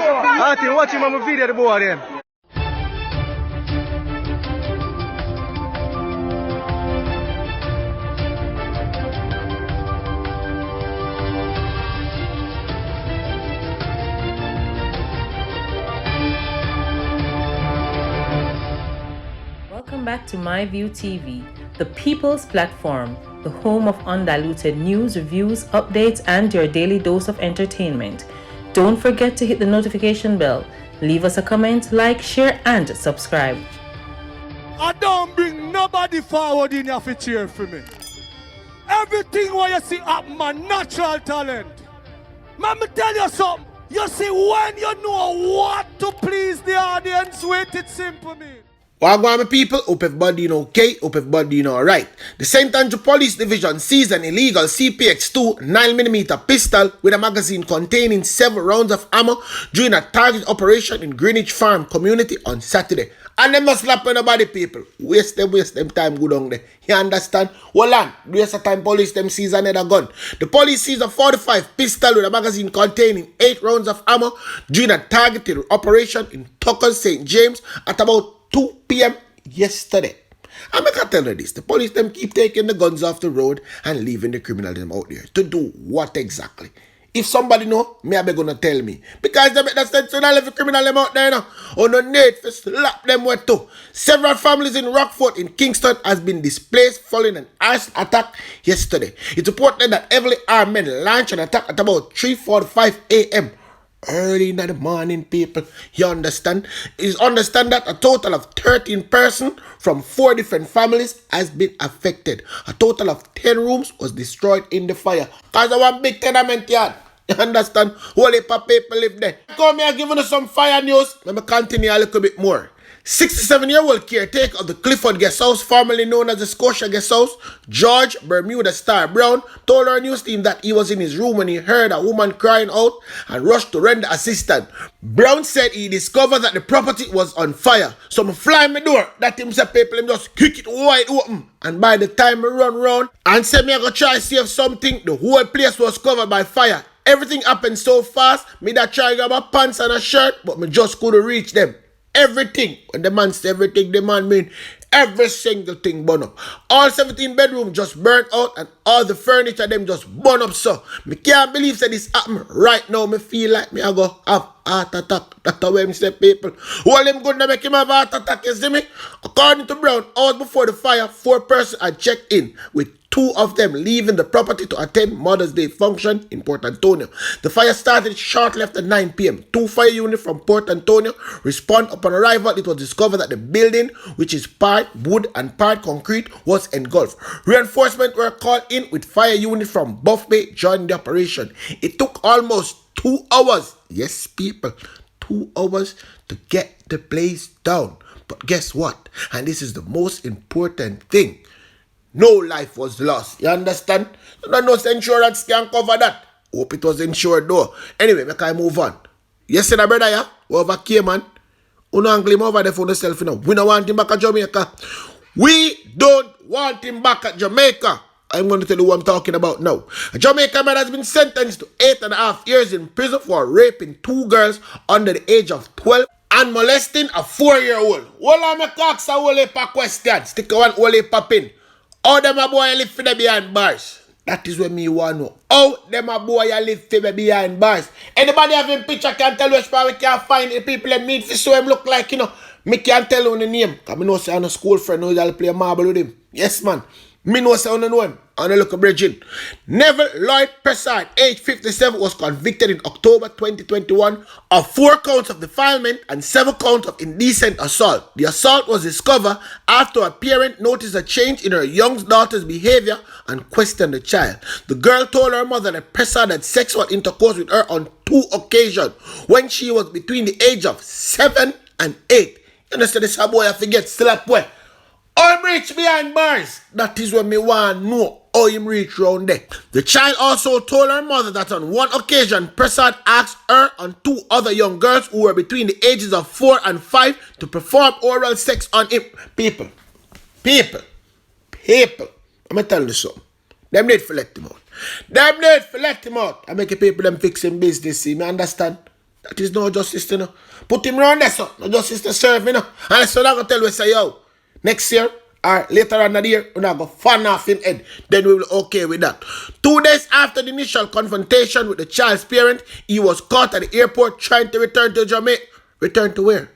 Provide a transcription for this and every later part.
I think watch him on my video, the boy there. Welcome back to MyView TV, the people's platform, the home of undiluted news, reviews, updates, and your daily dose of entertainment. Don't forget to hit the notification bell, leave us a comment, like, share, and subscribe. I don't bring nobody forward in your cheer for me. Everything what you see up my natural talent. Man, me tell you something. You see, when you know what to please the audience with, it's simple, me. Wagwan, my people, hope everybody okay, hope everybody alright. The St. Andrew Police Division seized an illegal CPX-2 9mm pistol with a magazine containing 7 rounds of ammo during a target operation in Greenwich Farm community on Saturday. And they must slap nobody, people. Waste them time good on there. You understand? Hold on. Waste the time police them seize another gun. The police seized a 45 pistol with a magazine containing 8 rounds of ammo during a targeted operation in Tucker, St. James at about 2 p.m. yesterday. And I can tell you this, the police them keep taking the guns off the road and leaving the criminals them out there. To do what exactly? If somebody know, me I be gonna tell me. Because they make that sense when I leave the criminal them out there now. Oh no need to slap them with too. Several families in Rockford in Kingston has been displaced following an arson attack yesterday. It's reported that heavily armed men launched an attack at about 3:45 a.m. early in the morning, people. You understand? It's understand that a total of 13 persons from 4 different families has been affected. A total of 10 rooms was destroyed in the fire. Cause of one big tenement yard. You understand? Whole heap of people live there. Come here giving us some fire news. Let me continue a little bit more. 67-year-old caretaker of the Clifford Guest House, formerly known as the Scotia Guest House, George Bermuda Star Brown, told our news team that he was in his room when he heard a woman crying out and rushed to render assistance. Brown said he discovered that the property was on fire. So I fly my door, that him say people him just kick it wide open. And by the time I run round and say me I go try save something, the whole place was covered by fire. Everything happened so fast, me that try grab a pants and a shirt, but me just couldn't reach them. Everything. When the man say everything, the man mean every single thing burn up. All 17 bedrooms just burnt out and all the furniture them just burn up. So me can't believe that this happen right now. Me feel like me I go have heart attack. That's how me say people. All them good to make him have heart attack, you see me? According to Brown, hours before the fire, 4 persons had checked in, with 2 of them leaving the property to attend Mother's Day function in Port Antonio. The fire started shortly after 9 p.m. 2 fire units from Port Antonio respond upon arrival. It was discovered that the building, which is part wood and part concrete, was engulfed. Reinforcements were called in with fire units from Buff Bay joining the operation. It took almost 2 hours. Yes, people, 2 hours to get the place down. But guess what? And this is the most important thing. No life was lost. You understand? No insurance can cover that. Hope it was insured though. Anyway, make I move on. Yesterday, brother, yeah? Over Cayman. Uno angle him over there for himself, you know. We don't want him back at Jamaica. We don't want him back at Jamaica. I'm going to tell you what I'm talking about now. A Jamaican man has been sentenced to 8.5 years in prison for raping 2 girls under the age of 12 and molesting a 4-year-old. Well, I'm a cox a whole heap of questions. Stick one whole heap of pin. How them a boy live for the behind bars? That is what me want to know. How them a boy live for the behind bars? Anybody having picture can tell us where we can find the people that meet for so him look like, you know. Me can't tell you the name. Because I know say I'm a school friend who will play marble with him. Yes, man. Me know say I don't know him. And I look at Bridget. Neville Lloyd Prasad, age 57, was convicted in October 2021 of 4 counts of defilement and 7 counts of indecent assault. The assault was discovered after a parent noticed a change in her young daughter's behavior and questioned the child. The girl told her mother that Prasad had sexual intercourse with her on 2 occasions when she was between the age of 7 and 8. You understand this boy I forget slap where? I'm rich behind bars. That is what me want to know. How him reach round there. The child also told her mother that on 1 occasion, Prasad asked her and 2 other young girls who were between the ages of 4 and 5 to perform oral sex on him. People. I'm going to tell you something. Them need to let him out. I make the people them fixing business, see me understand? That is no justice, you know. Put him round there, so no justice to serve, you know. And so I'm going to tell you, say, yo, next year, or later on the year, we're not going to fan off him head. Then we will okay with that. 2 days after the initial confrontation with the child's parent, he was caught at the airport trying to return to Jamaica. Return to where?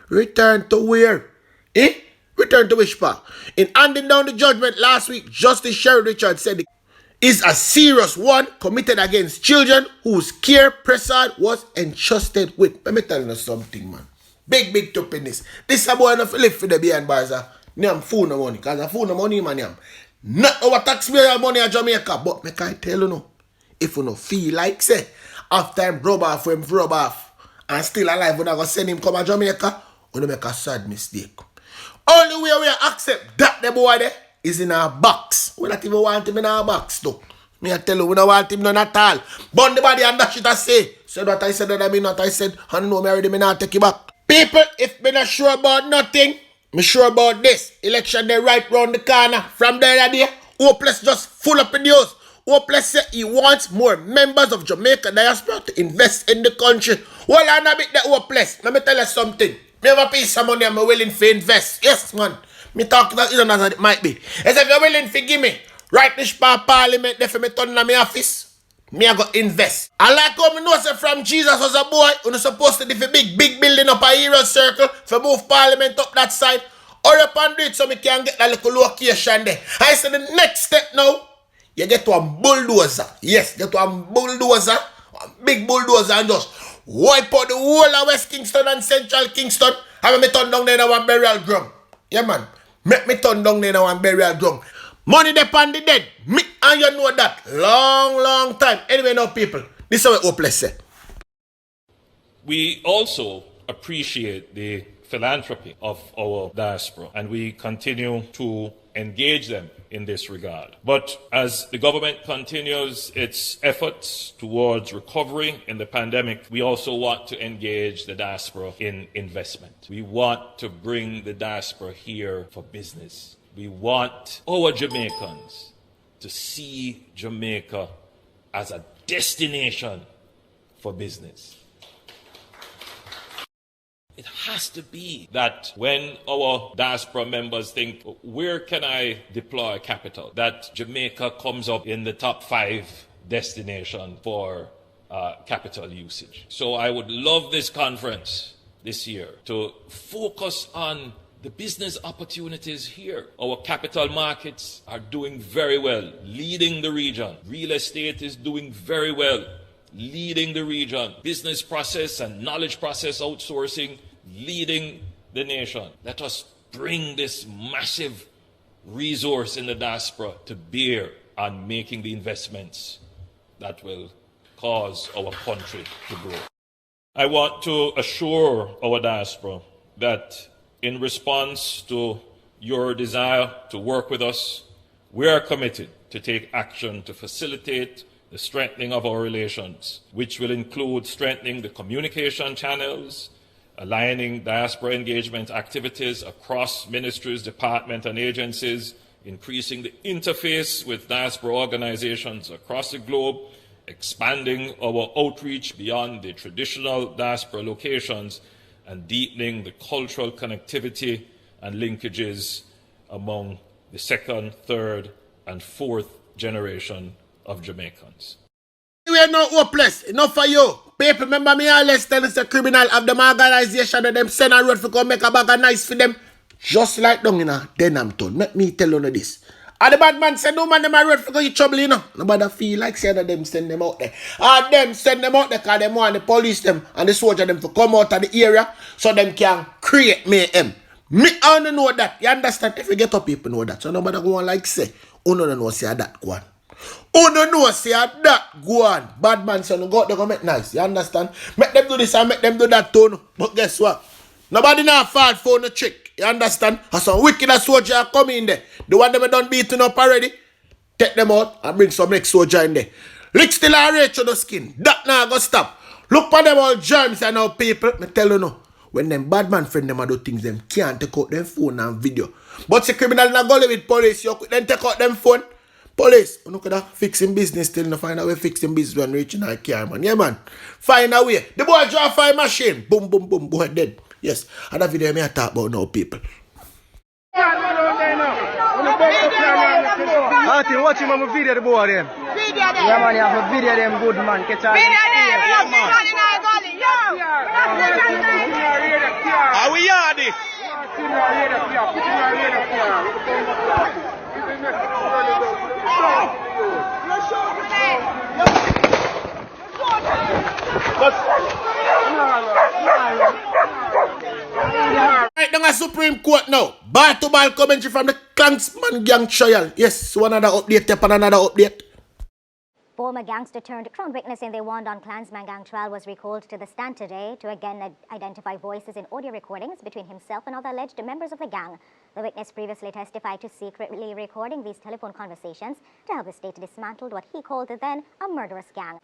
Return to where? Eh? Return to which part? In handing down the judgment last week, Justice Sherry Richards said it is a serious one committed against children whose care Prasad was entrusted with. Let me tell you something, man. Big top in this. This is a boy enough live for the behind bars. Name fool no money. Because I fool no money, man. Not our taxpayer money in Jamaica. But me can tell you no. If you no feel like say, after him rub off, and still alive, when I go send him come to Jamaica, you make a sad mistake. Only way we accept that the boy there is in our box. We not even want him in our box though. Me I tell you, we don't want him none at all. Burn the body and that shit I say. Said what I said, that I mean what I said. And no, me already me not take it back. People, if me not sure about nothing, me sure about this. Election they right round the corner. From there day, Hopeless just full up in news. Hopeless say he wants more members of Jamaica diaspora to invest in the country. Well, I'm a bit that Hopeless. Let me tell you something. Me have a piece of money I'm willing to invest. Yes, man. Me talk about it as it might be. As if you're willing to give me right this parliament there for me turn in my office, me I go invest. I like how me know say from Jesus was a boy, you're supposed to do a big building up a hero circle for move parliament up that side. Hurry up and do it so me can get that little location there. I said the next step now, you get to a bulldozer. Yes, get to a bulldozer, a big bulldozer and just wipe out the whole of West Kingston and Central Kingston. Have me turn down there in one burial ground. Yeah, man. Make me turn down there in one burial ground. Money depend the dead. Me and you know that. Long time. Anyway, now people, this is what Hopeless say. We also appreciate the philanthropy of our diaspora, and we continue to engage them in this regard. But as the government continues its efforts towards recovery in the pandemic, we also want to engage the diaspora in investment. We want to bring the diaspora here for business. We want our Jamaicans to see Jamaica as a destination for business. It has to be that when our diaspora members think, where can I deploy capital, that Jamaica comes up in the top 5 destination for capital usage. So I would love this conference this year to focus on the business opportunities here. Our capital markets are doing very well, leading the region. Real estate is doing very well, leading the region. Business process and knowledge process outsourcing, leading the nation. Let us bring this massive resource in the diaspora to bear on making the investments that will cause our country to grow. I want to assure our diaspora that in response to your desire to work with us, we are committed to take action to facilitate the strengthening of our relations, which will include strengthening the communication channels, aligning diaspora engagement activities across ministries, departments, and agencies, increasing the interface with diaspora organizations across the globe, expanding our outreach beyond the traditional diaspora locations, and deepening the cultural connectivity and linkages among the 2nd, 3rd, and 4th generation of Jamaicans. We are not hopeless. Enough for you. People, remember me always tell us a criminal of them organization and them send a road for come make a bag of nice for them. Just like down in a Denhampton. Let me tell you this. And the bad man said, no man, them a road for go get trouble, you know. Nobody feel like saying that them send them out there. And them send them out there because them want the police them and the soldier them to come out of the area so them can create mayhem. Me, I don't know that. You understand? If you get up, people know that. So nobody go on like say, oh no, no, say that go on. Oh no, say that go on. Bad man say, no, go out there, go make nice. You understand? Make them do this and make them do that too. But guess what? Nobody now fall for no trick. You understand? And some wicked soldier come in there. The one them done beaten up already. Take them out and bring some next soldier in there. Lick still a rage on the skin. That now go stop. Look for them all germs and all people. Me tell you no. When them bad man friend them do things, them can't take out them phone and video. But the criminal not go live with police. You then take out them phone. Police, you could have fixing business till no find a way fixing business when reaching our car, man. Yeah, man. Find a way. The boy draw a fire machine. Boom, boom, boom. Boy dead. Yes. And that video I talk about now, people. Martin, watch him on my video, the boy them. Yeah, man, you have a video them good, man. Catch out. Are we yardy? Right down at Supreme Court now. Bar-to-bar commentary from the Klansman gang trial. Yes, one another update, tap on another update. Former gangster turned Crown witness in the Wandon Klansman gang trial was recalled to the stand today to again identify voices in audio recordings between himself and other alleged members of the gang. The witness previously testified to secretly recording these telephone conversations to help the state dismantle what he called then a murderous gang.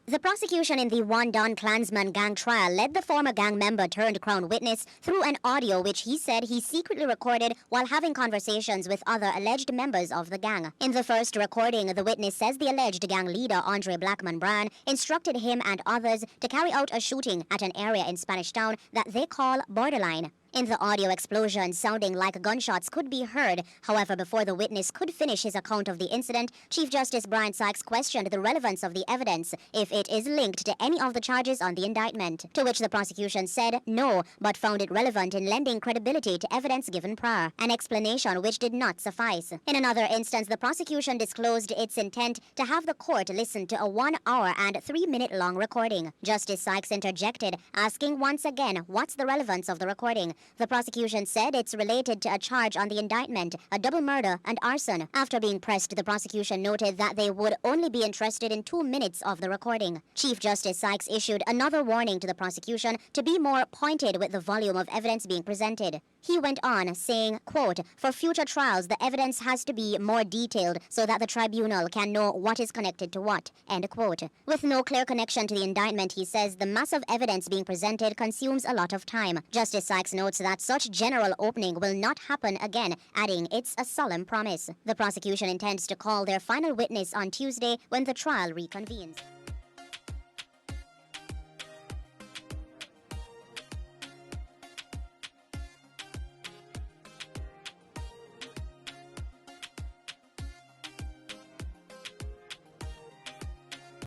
The prosecution in the Wandon Klansman gang trial led the former gang member turned Crown witness through an audio which he said he secretly recorded while having conversations with other alleged members of the gang. In the first recording, the witness says the alleged gang leader, Andre Blackman Bryan, instructed him and others to carry out a shooting at an area in Spanish Town that they call Borderline. In the audio, explosions sounding like gunshots could be heard. However, before the witness could finish his account of the incident, Chief Justice Brian Sykes questioned the relevance of the evidence, if it is linked to any of the charges on the indictment, to which the prosecution said no, but found it relevant in lending credibility to evidence given prior, an explanation which did not suffice. In another instance, the prosecution disclosed its intent to have the court listen to a 1 hour and 3 minute long recording. Justice Sykes interjected, asking once again what's the relevance of the recording. The prosecution said it's related to a charge on the indictment, a double murder and arson. After being pressed, the prosecution noted that they would only be interested in 2 minutes of the recording. Chief Justice Sykes issued another warning to the prosecution to be more pointed with the volume of evidence being presented. He went on, saying, quote, "For future trials, the evidence has to be more detailed so that the tribunal can know what is connected to what," end quote. With no clear connection to the indictment, he says the massive evidence being presented consumes a lot of time. Justice Sykes notes that such general opening will not happen again, adding it's a solemn promise. The prosecution intends to call their final witness on Tuesday when the trial reconvenes.